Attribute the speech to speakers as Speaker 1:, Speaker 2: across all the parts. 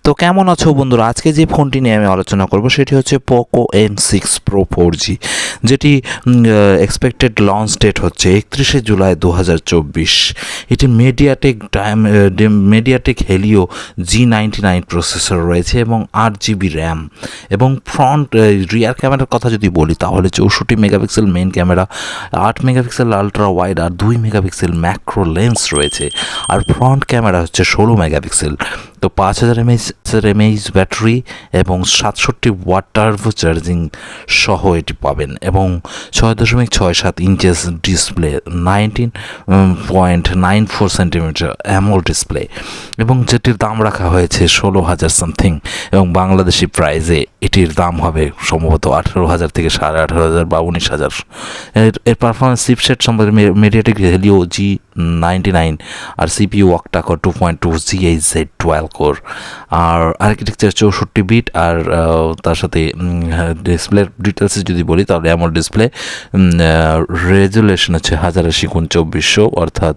Speaker 1: তো কেমন আছো বন্ধুরা? আজকে যে ফোনটি নিয়ে আমি আলোচনা করব সেটি হচ্ছে পোকো M6 Pro 4G, যেটি এক্সপেক্টেড লঞ্চ ডেট হচ্ছে 31শে জুলাই 2024। এটি মিডিয়াটেক হেলিও G99 প্রসেসর রয়েছে এবং 8GB র্যাম এবং ফ্রন্ট রিয়ার ক্যামেরার কথা যদি বলি তাহলে 64 megapixel main camera, 8 megapixel ultra wide আর 2 মেগাপিক্সেল ম্যাক্রো লেন্স রয়েছে। আর ফ্রন্ট ক্যামেরা হচ্ছে 16 মেগাপিক্সেল। তো 5000 mAh ব্যাটারি এবং 67 ওয়াট টার্বো চার্জিং সহ এটি পাবেন এবং 6.67 inches display, 19.94 centimetre AMOLED display এবং যেটির দাম রাখা হয়েছে 16,000 সামথিং এবং বাংলাদেশি প্রাইজে এটির দাম হবে সম্ভবত 18,000 থেকে 18,500 বা 19,000। এর পারফরমেন্স চিপসেট সম্বন্ধে মিডিয়াটেক হেলিও G99 আর সিপিইউ অক্টা-কোর 2.2 Z12 কোর আর আর্কিটেকচার 64 বিট আর তার সাথে ডিসপ্লের ডিটেলসে যদি বলি তাহলে অ্যামোলেড ডিসপ্লে, রেজুলেশন হচ্ছে 1080x2400 অর্থাৎ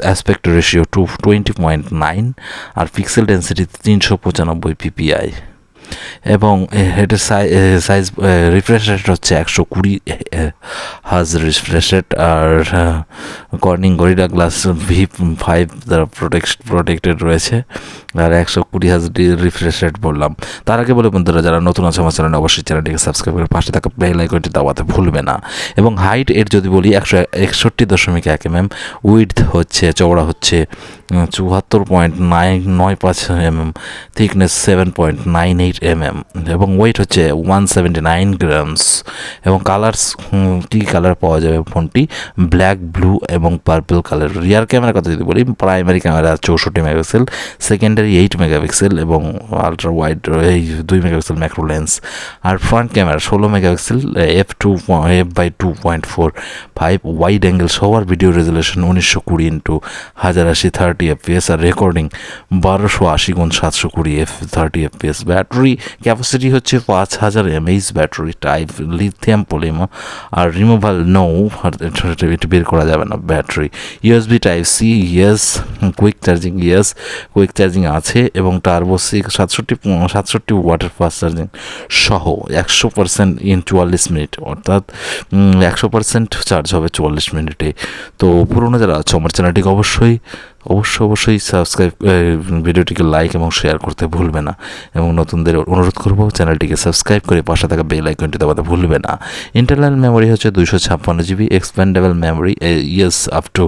Speaker 1: অ্যাসপেক্ট রেশিও 20.9 আর পিক্সেল ডেন্সিটি 395 ppi এবং এটার সাইজ রিফ্রেশ রেট হচ্ছে 120 হাজ রিফ্রেশ রেট আর কর্নিং গরিলা গ্লাস V5 দ্বারা প্রোটেক্টেড রয়েছে আর 120 হাজ রিফ্রেশ রেট বললাম। তার আগে বলে বন্ধুরা, যারা নতুন আছে আমার চ্যানেলে অবশ্যই চ্যানেলটিকে সাবস্ক্রাইব করে পাশে থাকা বেল আইকনটি দাবাতে ভুলবে না। এবং হাইট এর যদি বলি 161.1 mm, উইডথ হচ্ছে চওড়া হচ্ছে 74.995 mm, থিকনেস 7.98 mm এবং ওয়েট হচ্ছে 179 গ্রামস এবং কালার্স কী কালার পাওয়া যাবে ফোনটি ব্ল্যাক, ব্লু এবং পার্পল কালার। রিয়ার ক্যামেরার কথা যদি বলি, primary camera 64 megapixel, secondary 8 megapixel এবং ultra wide 2 megapixel macro lens আর front camera 16 megapixel f/2.45 wide angle সহ আর ভিডিও রেজুলেশন 1920x1080 30 fps আর recording 1280x720 30 fps। Battery capacity হচ্ছে 5000 mAh battery type, lithium polymer আর রিমুভাল নো, এটা বের করা যাবে না battery. USB type C yes, quick charging আছে এবং টার্বো 67 ওয়াটের ফাস্ট চার্জিং সহ 100% ইন 44 মিনিট, অর্থাৎ 100% চার্জ হবে 44 মিনিটে। তো পুরোনো যারা আছে আমার চ্যানেলটিকে অবশ্যই সাবস্ক্রাইব, ভিডিওটিকে লাইক এবং শেয়ার করতে ভুলবে না এবং নতুনদের অনুরোধ করব চ্যানেলটিকে সাবস্ক্রাইব করে পাশে থাকা বেল আইকনটি দাবাতে ভুলবে না। ইন্টারনাল মেমোরি হচ্ছে 256 GB, expandable memory yes up to